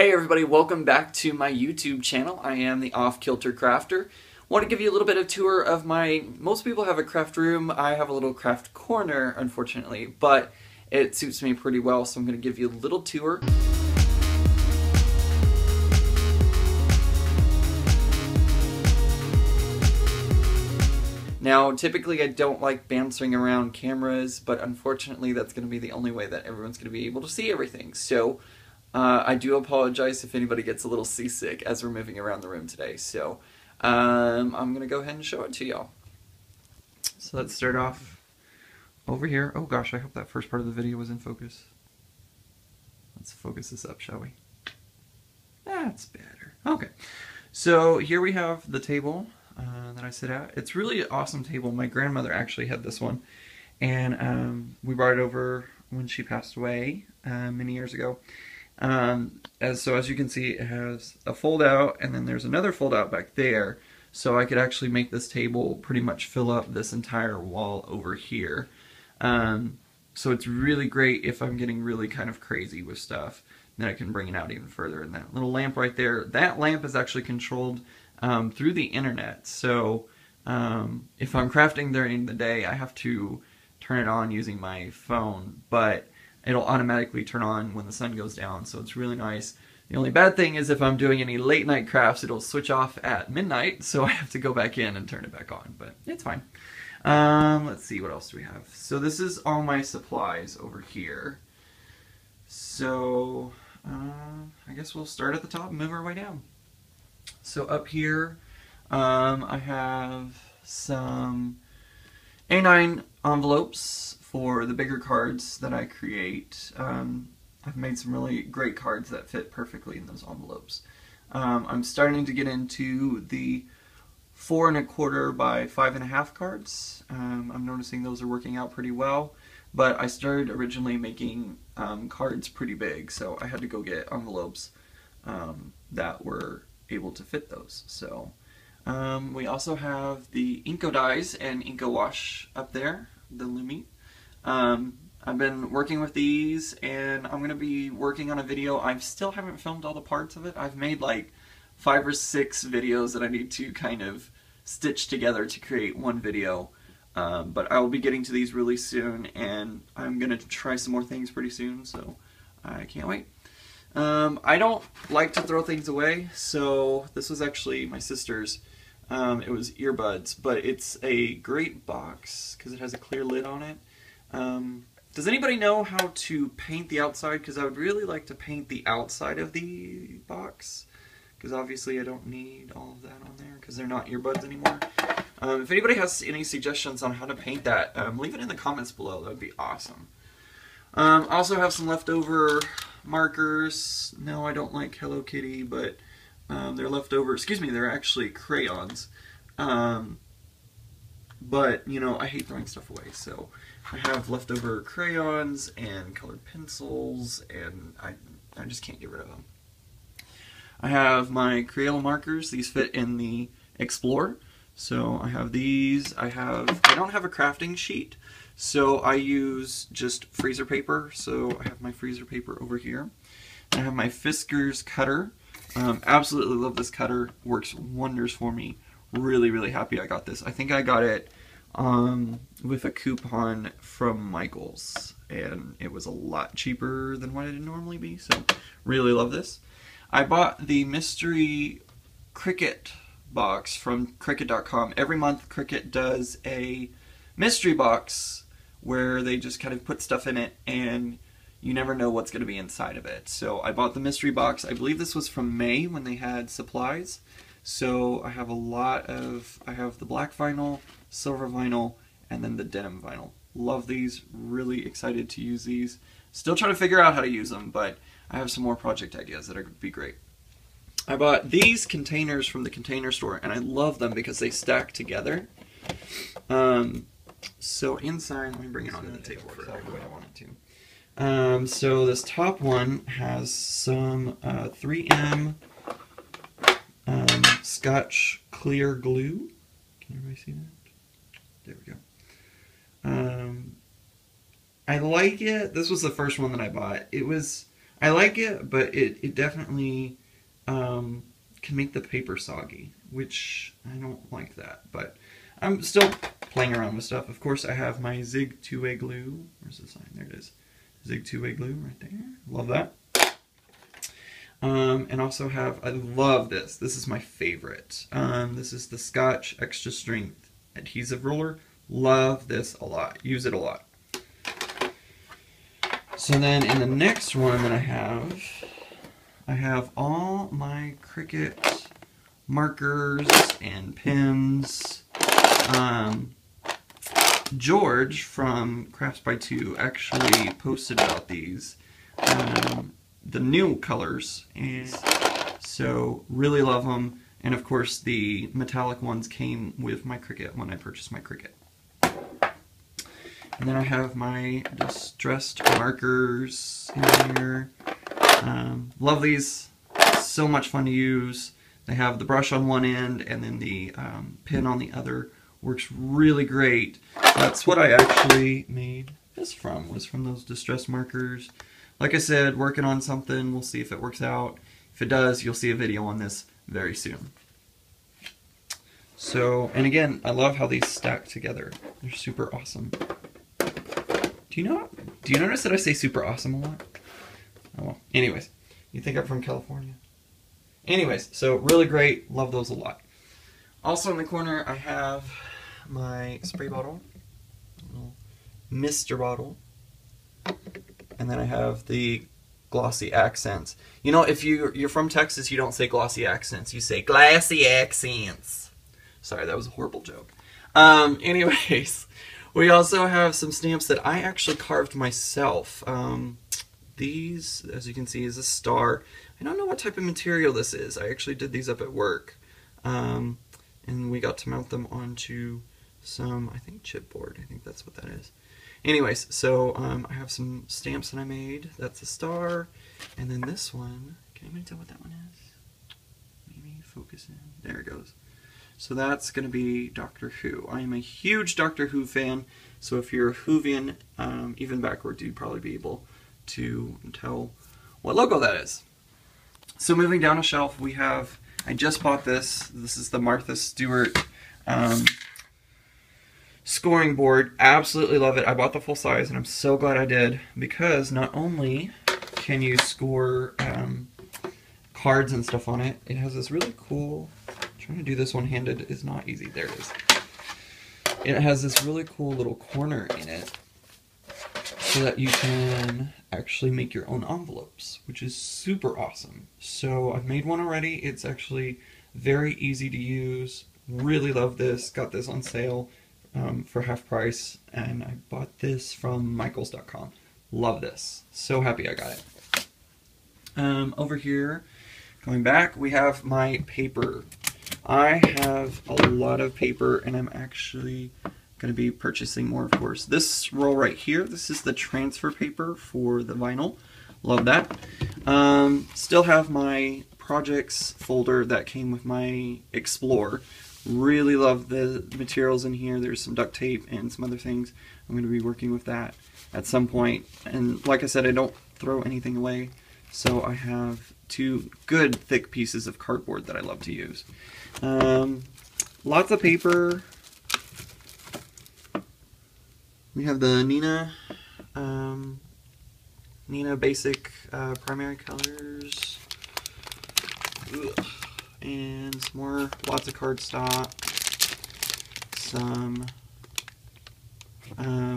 Hey everybody, welcome back to my YouTube channel. I am the Off Kilter Crafter. Want to give you a little bit of tour of most people have a craft room, I have a little craft corner unfortunately, but it suits me pretty well, so I'm going to give you a little tour. Now, typically I don't like bouncing around cameras, but unfortunately that's going to be the only way that everyone's going to be able to see everything. So I do apologize if anybody gets a little seasick as we're moving around the room today. So I'm going to go ahead and show it to y'all. So let's start off over here. Oh gosh, I hope that first part of the video was in focus. Let's focus this up, shall we? That's better. Okay. So here we have the table that I sit at. It's really an awesome table. My grandmother actually had this one, and we brought it over when she passed away many years ago. As you can see, it has a fold out, and then there's another fold out back there, so I could actually make this table pretty much fill up this entire wall over here. So it's really great if I'm getting really kind of crazy with stuff, then I can bring it out even further. And that little lamp right there, that lamp is actually controlled through the internet. So if I'm crafting during the day, I have to turn it on using my phone, but it'll automatically turn on when the sun goes down, so it's really nice. The only bad thing is if I'm doing any late night crafts, it'll switch off at midnight, so I have to go back in and turn it back on, but it's fine. Let's see, what else do we have? So this is all my supplies over here. So I guess we'll start at the top and move our way down. So up here, I have some A9 envelopes for the bigger cards that I create. I've made some really great cards that fit perfectly in those envelopes. I'm starting to get into the 4 1/4 by 5 1/2 cards. I'm noticing those are working out pretty well, but I started originally making cards pretty big, so I had to go get envelopes that were able to fit those. So we also have the Inco dies and Inco wash up there, the Lumi. I've been working with these, and I'm going to be working on a video. I still haven't filmed all the parts of it. I've made like 5 or 6 videos that I need to kind of stitch together to create one video. But I will be getting to these really soon, and I'm going to try some more things pretty soon, so I can't wait. I don't like to throw things away, so this was actually my sister's. It was earbuds, but it's a great box because it has a clear lid on it. Does anybody know how to paint the outside? Because I would really like to paint the outside of the box, because obviously I don't need all of that on there because they're not earbuds anymore. If anybody has any suggestions on how to paint that, leave it in the comments below. That would be awesome. I also have some leftover markers. No, I don't like Hello Kitty, but they're leftover. Excuse me, they're actually crayons. But, you know, I hate throwing stuff away, so I have leftover crayons and colored pencils, and I just can't get rid of them. I have my Crayola markers. These fit in the Explorer. So I have these. I don't have a crafting sheet, so I use just freezer paper. So I have my freezer paper over here. I have my Fiskars cutter. Absolutely love this cutter. Works wonders for me. Really, really happy I got this. I think I got it with a coupon from Michaels, and it was a lot cheaper than what it'd normally be, so really love this. I bought the mystery Cricut box from Cricut.com. Every month Cricut does a mystery box where they just kind of put stuff in it, and you never know what's going to be inside of it. So I bought the mystery box. I believe this was from May when they had supplies. So I have I have the black vinyl, silver vinyl, and then the denim vinyl. Love these, really excited to use these. Still trying to figure out how to use them, but I have some more project ideas that would be great. I bought these containers from the Container Store, and I love them because they stack together. So inside, let me bring it onto the table for the way I want it to. So this top one has some 3M Scotch clear glue. Can everybody see that? There we go. I like it. This was the first one that I bought. It was I like it, but it definitely can make the paper soggy, which I don't like that. But I'm still playing around with stuff. Of course, I have my Zig two-way glue. Where's the sign? There it is. Zig two-way glue right there. Love that. And also have, I love this. This is my favorite. This is the Scotch Extra Strength Adhesive Roller. Love this a lot. Use it a lot. So then in the next one that I have all my Cricut markers and pens. George from Crafts by Two actually posted about these, the new colors, and so really love them. And of course the metallic ones came with my Cricut when I purchased my Cricut. And then I have my distressed markers in here. Love these, so much fun to use. They have the brush on one end and then the pen on the other. Works really great. That's what I actually made this from, was from those distress markers. Like I said, working on something, we'll see if it works out. If it does, you'll see a video on this very soon. So, and again, I love how these stack together. They're super awesome. Do you notice that I say super awesome a lot? Oh well. Anyways, you think I'm from California? Anyways, so really great. Love those a lot. Also in the corner, I have my spray bottle, little Mr. bottle, and then I have the glossy accents. You know, if you're from Texas, you don't say glossy accents, you say glassy accents. Sorry, that was a horrible joke. Anyways, we also have some stamps that I actually carved myself. These, as you can see, is a star. I don't know what type of material this is. I actually did these up at work. And we got to mount them onto some, I think, chipboard. I think that's what that is. Anyways, so I have some stamps that I made. That's a star. And then this one, can anybody tell what that one is? Maybe focus in. There it goes. So that's going to be Doctor Who. I am a huge Doctor Who fan, so if you're a Whovian, even backward, you'd probably be able to tell what logo that is. So moving down a shelf, we have, I just bought this. This is the Martha Stewart scoring board. Absolutely love it. I bought the full size, and I'm so glad I did, because not only can you score cards and stuff on it, it has this really cool, trying to do this one-handed is not easy. There it is. It has this really cool little corner in it so that you can actually make your own envelopes, which is super awesome. So I've made one already. It's actually very easy to use. Really love this. Got this on sale for half price, and I bought this from Michaels.com. Love this. So happy I got it. Over here, going back, we have my paper. I have a lot of paper, and I'm actually going to be purchasing more, of course. This roll right here, this is the transfer paper for the vinyl. Love that. Still have my projects folder that came with my Explore. Really love the materials in here. There's some duct tape and some other things. I'm going to be working with that at some point. And like I said, I don't throw anything away. So I have two good thick pieces of cardboard that I love to use. Lots of paper. We have the Neenah Basic Primary Colors. Ugh. And some more, lots of cardstock. Some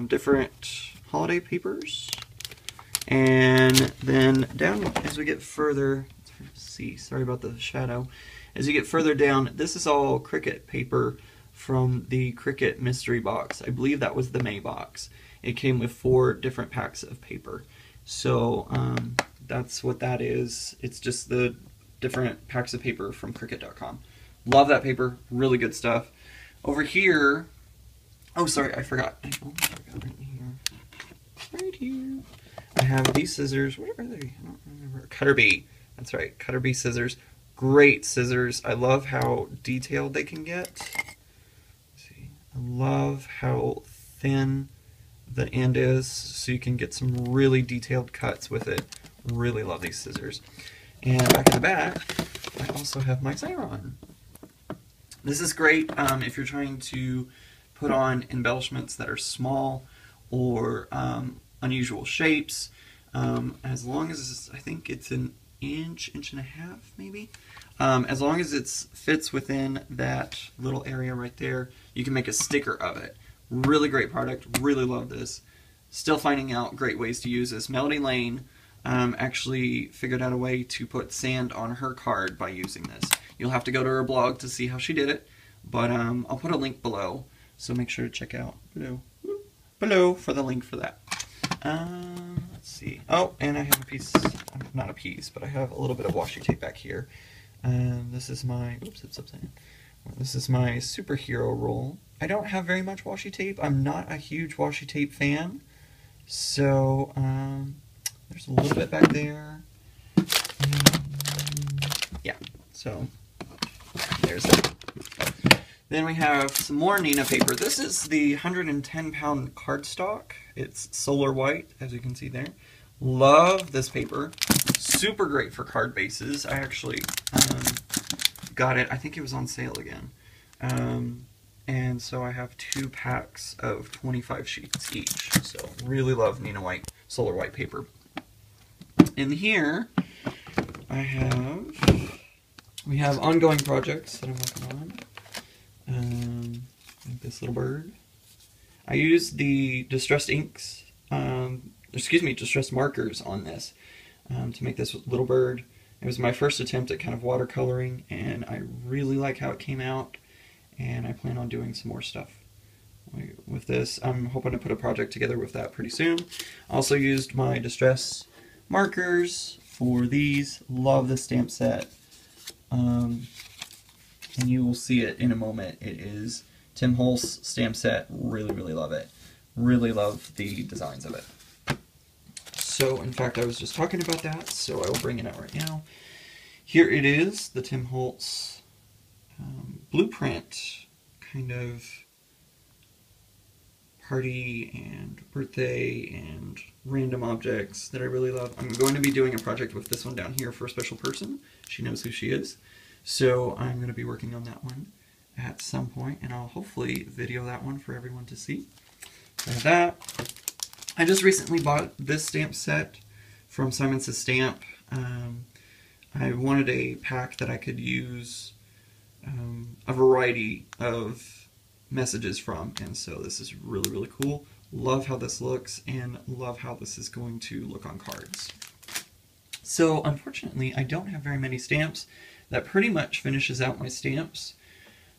different holiday papers. And then down as we get further, sorry about the shadow. As you get further down, this is all Cricut paper from the Cricut mystery box. I believe that was the May box. It came with 4 different packs of paper. So that's what that is. It's just the different packs of paper from Cricut.com. Love that paper. Really good stuff. Over here, oh sorry, I forgot. Right here. I have these scissors. Where are they? I don't remember. Cutter Bee. That's right. Cutter Bee scissors. Great scissors. I love how detailed they can get. Let's see. I love how thin the end is, so you can get some really detailed cuts with it. Really love these scissors. And back in the back, I also have my Xyron. This is great if you're trying to put on embellishments that are small or unusual shapes. As long as I think it's an inch and a half, maybe. As long as it fits within that little area right there, you can make a sticker of it. Really great product. Really love this. Still finding out great ways to use this. Melody Lane actually figured out a way to put sand on her card by using this. You'll have to go to her blog to see how she did it, but I'll put a link below, so make sure to check out below for the link for that. Let's see. Oh, and I have a piece, not a piece, but I have a little bit of washi tape back here. This is my, oops, it's upside down. This is my superhero roll. I don't have very much washi tape. I'm not a huge washi tape fan, so there's a little bit back there. Yeah, so there's that. Then we have some more Neenah paper. This is the 110-pound cardstock. It's solar white, as you can see there. Love this paper. Super great for card bases. I actually got it. I think it was on sale again. And so I have 2 packs of 25 sheets each. So really love Neenah White, solar white paper. In here, we have ongoing projects that I'm working on. Like this little bird. I used the distressed inks, distressed markers on this to make this little bird. It was my first attempt at kind of watercoloring, and I really like how it came out, and I plan on doing some more stuff with this. I'm hoping to put a project together with that pretty soon. Also used my distress markers for these. Love this stamp set. And you will see it in a moment. It is Tim Holtz stamp set. Really, really love it. Really love the designs of it. So, in fact, I was just talking about that, so I will bring it out right now. Here it is, the Tim Holtz blueprint kind of party and birthday and random objects that I really love. I'm going to be doing a project with this one down here for a special person. She knows who she is. So I'm going to be working on that one at some point, and I'll hopefully video that one for everyone to see. So that. I just recently bought this stamp set from Simon Says Stamp. I wanted a pack that I could use a variety of messages from, and so this is really, really cool. Love how this looks, and love how this is going to look on cards. So unfortunately, I don't have very many stamps. That pretty much finishes out my stamps,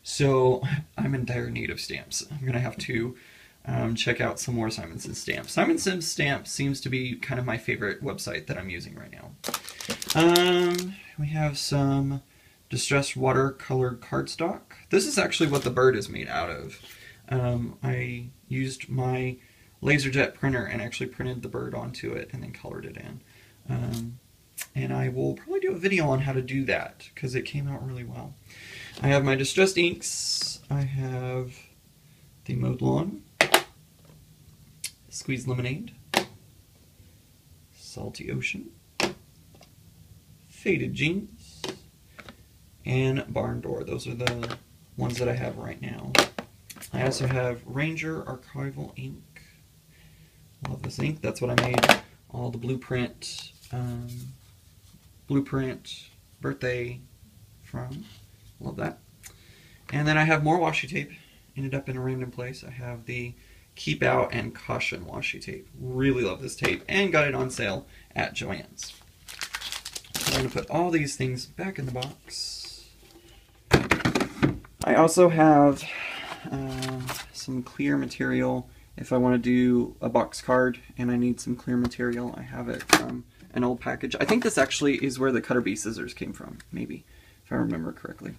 so I'm in dire need of stamps. I'm going to have to check out some more Simon Says Stamps. Simon Says Stamps seems to be kind of my favorite website that I'm using right now. We have some distressed watercolored cardstock. This is actually what the bird is made out of. I used my LaserJet printer and actually printed the bird onto it and then colored it in. And I will probably do a video on how to do that because it came out really well. I have my distressed inks. I have the Mowed Lawn, Squeezed Lemonade, Salty Ocean, Faded Jeans, and Barn Door. Those are the ones that I have right now. I also have Ranger Archival ink. Love this ink. That's what I made all the blueprint birthday from. Love that. And then I have more washi tape. Ended up in a random place. I have the Keep Out and Caution washi tape. Really love this tape and got it on sale at Joann's. I'm going to put all these things back in the box. I also have some clear material if I want to do a box card and I need some clear material. I have it from an old package. I think this actually is where the Cutter Bee scissors came from, maybe, if I remember correctly.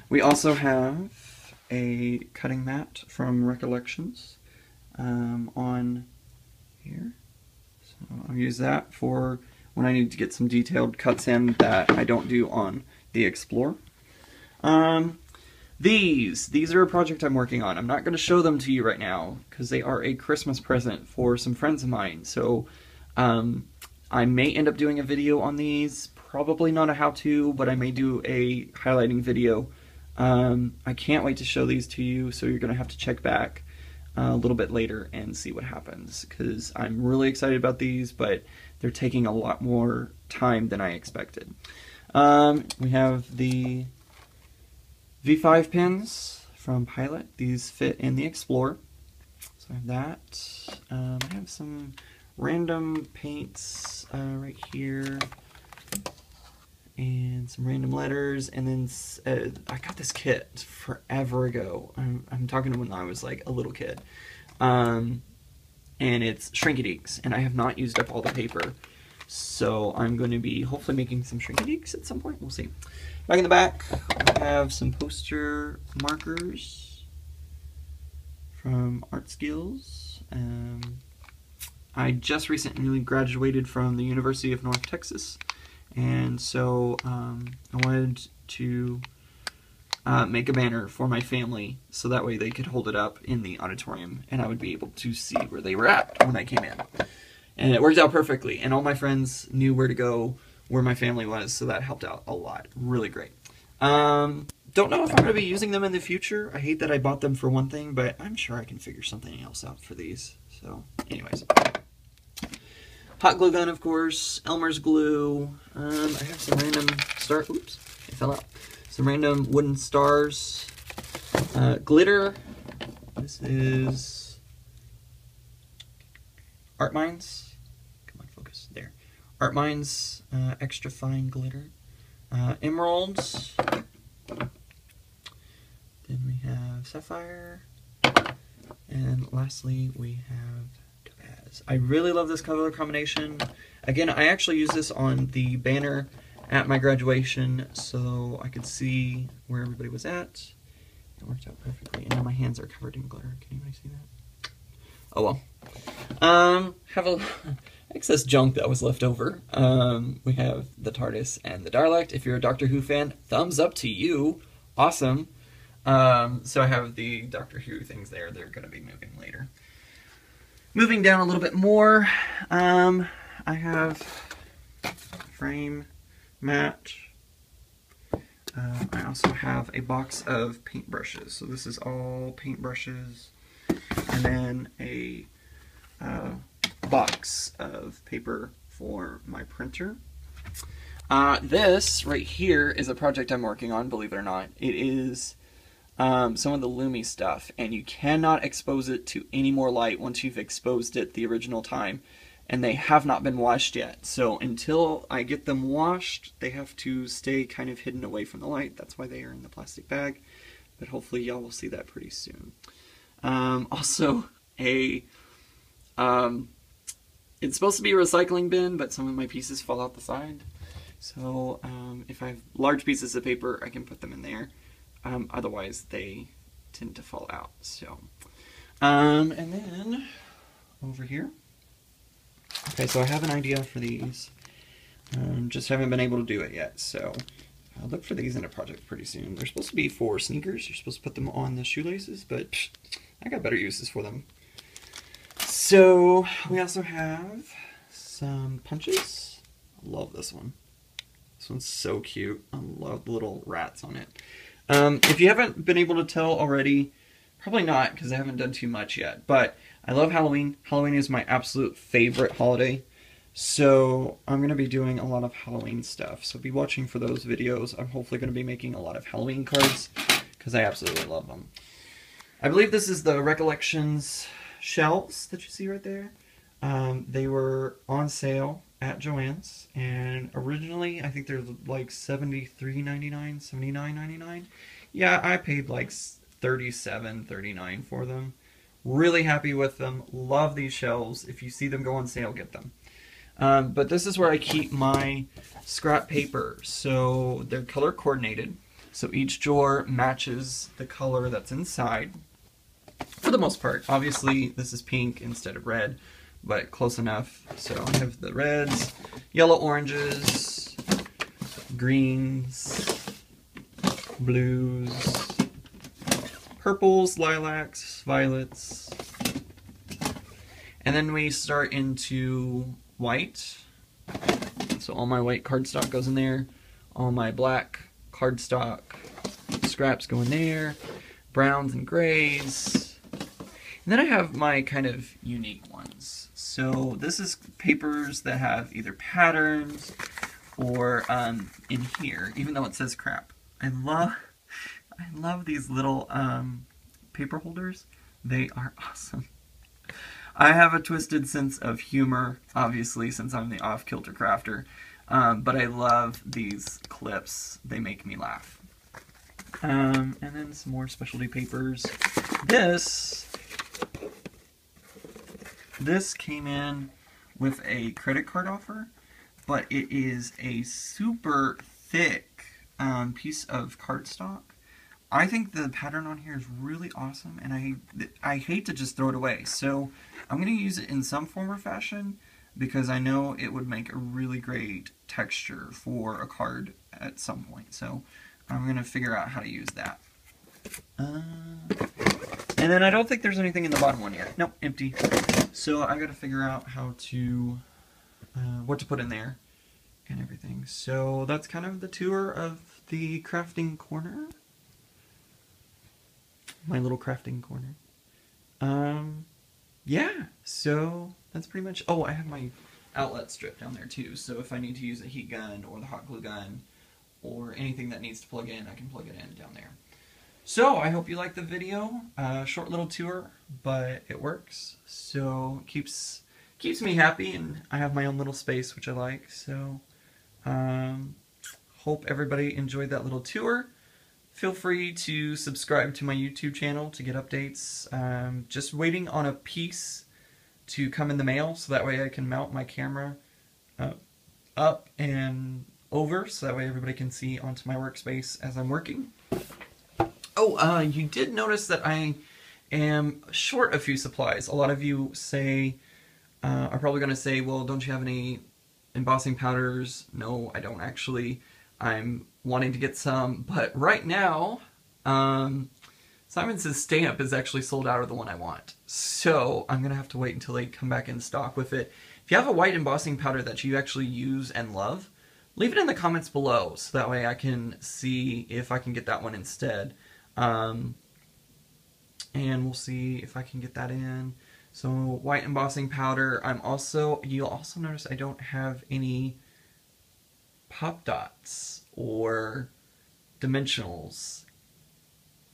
We also have a cutting mat from Recollections on here. So I'll use that for when I need to get some detailed cuts in that I don't do on the Explorer. These are a project I'm working on. I'm not going to show them to you right now because they are a Christmas present for some friends of mine. So I may end up doing a video on these. Probably not a how-to, but I may do a highlighting video. I can't wait to show these to you, so you're going to have to check back a little bit later and see what happens, because I'm really excited about these, but they're taking a lot more time than I expected. We have the V5 pins from Pilot. These fit in the Explorer. So I have that. I have some random paints right here, and some random letters, and then I got this kit forever ago. I'm talking to when I was like a little kid. And it's Shrinky-Dinks, and I have not used up all the paper. So I'm going to be hopefully making some Shrinky-Dinks at some point. We'll see. Back in the back, I have some poster markers from Art Skills. I just recently graduated from the University of North Texas, and so I wanted to make a banner for my family so that way they could hold it up in the auditorium and I would be able to see where they were at when I came in. And it worked out perfectly, and all my friends knew where to go, where my family was, so that helped out a lot. Really great. Don't know if I'm going to be using them in the future. I hate that I bought them for one thing, but I'm sure I can figure something else out for these. So, anyways. Hot glue gun, of course. Elmer's glue. I have some random oops, it fell out. Some random wooden stars. Glitter. This is Art Minds. Come on, focus. There. Art Minds extra fine glitter. Emeralds. Then we have sapphire. And lastly, we have topaz. I really love this color combination. Again, I actually used this on the banner at my graduation so I could see where everybody was at. It worked out perfectly. And now my hands are covered in glitter. Can anybody see that? Oh well. Have a excess junk that was left over. We have the TARDIS and the Dalek. If you're a Doctor Who fan, thumbs up to you. Awesome. So I have the Doctor Who things there. They're going to be moving later. Moving down a little bit more, I have frame mat. I also have a box of paintbrushes. So this is all paintbrushes, and then a box of paper for my printer. This right here is a project I'm working on, believe it or not. It is some of the Lumi stuff, and you cannot expose it to any more light once you've exposed it the original time, and they have not been washed yet. So until I get them washed, they have to stay kind of hidden away from the light. That's why they are in the plastic bag, but hopefully y'all will see that pretty soon. Also, it's supposed to be a recycling bin, but some of my pieces fall out the side. So if I have large pieces of paper, I can put them in there. Otherwise, they tend to fall out. So, and then over here. Okay, so I have an idea for these. Just haven't been able to do it yet. So I'll look for these in a project pretty soon. They're supposed to be for sneakers. You're supposed to put them on the shoelaces, but I got better uses for them. So we also have some punches. I love this one. This one's so cute. I love the little rats on it. If you haven't been able to tell already, probably not because I haven't done too much yet, but I love Halloween. Halloween is my absolute favorite holiday, so I'm going to be doing a lot of Halloween stuff. So be watching for those videos. I'm hopefully going to be making a lot of Halloween cards because I absolutely love them. I believe this is the Recollections shelves that you see right there. They were on sale at Joann's, and originally I think they're like $73.99, $79.99. Yeah, I paid like $37.39 for them. Really happy with them. Love these shelves. If you see them go on sale, get them. But this is where I keep my scrap paper. So they're color coordinated. So each drawer matches the color that's inside. For the most part. Obviously, this is pink instead of red, but close enough. So I have the reds, yellow, oranges, greens, blues, purples, lilacs, violets, and then we start into white, So all my white cardstock goes in there. All my black cardstock scraps go in there. Browns and grays. And then I have my kind of unique ones. So this is papers that have either patterns or in here, even though it says crap. I love these little paper holders. They are awesome. I have a twisted sense of humor, obviously, since I'm the off-kilter crafter, but I love these clips. They make me laugh. And then some more specialty papers. This came in with a credit card offer, but it is a super thick piece of cardstock. I think the pattern on here is really awesome, and I hate to just throw it away. So I'm going to use it in some form or fashion because I know it would make a really great texture for a card at some point. So I'm going to figure out how to use that. And then I don't think there's anything in the bottom one yet. Nope, empty. So I got to figure out how to, what to put in there and everything. So that's kind of the tour of the crafting corner. My little crafting corner. Yeah, so that's pretty much. Oh, I have my outlet strip down there too, so if I need to use a heat gun or the hot glue gun or anything that needs to plug in, I can plug it in down there. So I hope you liked the video. Short little tour, but it works. So keeps me happy, and I have my own little space, which I like. So hope everybody enjoyed that little tour. Feel free to subscribe to my YouTube channel to get updates. Just waiting on a piece to come in the mail, so that way I can mount my camera up and over, so that way everybody can see onto my workspace as I'm working. Oh, you did notice that I am short a few supplies. A lot of you are probably going to say, well, don't you have any embossing powders? No, I don't actually. I'm wanting to get some, but right now, Simon Says stamp is actually sold out of the one I want. So I'm going to have to wait until they come back in stock with it. If you have a white embossing powder that you actually use and love, leave it in the comments below, so that way I can see if I can get that one instead. And we'll see if I can get that in. So white embossing powder. You'll also notice I don't have any pop dots or dimensionals.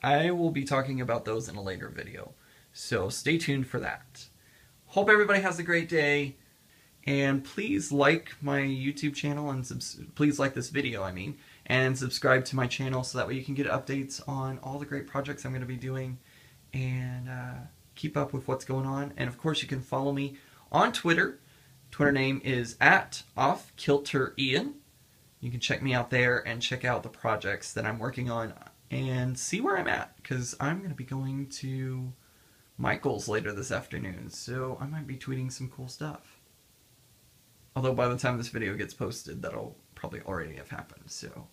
I will be talking about those in a later video, so stay tuned for that. Hope everybody has a great day, and please like my YouTube channel, and please like this video, I mean, and subscribe to my channel so that way you can get updates on all the great projects I'm going to be doing, and keep up with what's going on. And of course you can follow me on Twitter. Twitter name is @OffKilterIan. You can check me out there and check out the projects that I'm working on and see where I'm at, because I'm going to be going to Michael's later this afternoon, so I might be tweeting some cool stuff. Although by the time this video gets posted, that'll probably already have happened, so.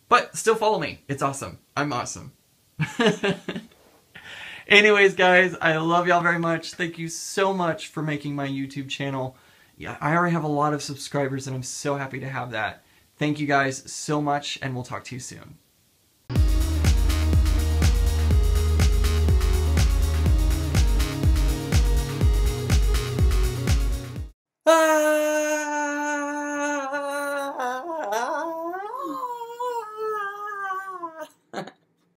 But still follow me. It's awesome. I'm awesome. Anyways, guys, I love y'all very much. Thank you so much for making my YouTube channel. Yeah, I already have a lot of subscribers, and I'm so happy to have that. Thank you guys so much, and we'll talk to you soon. Ah!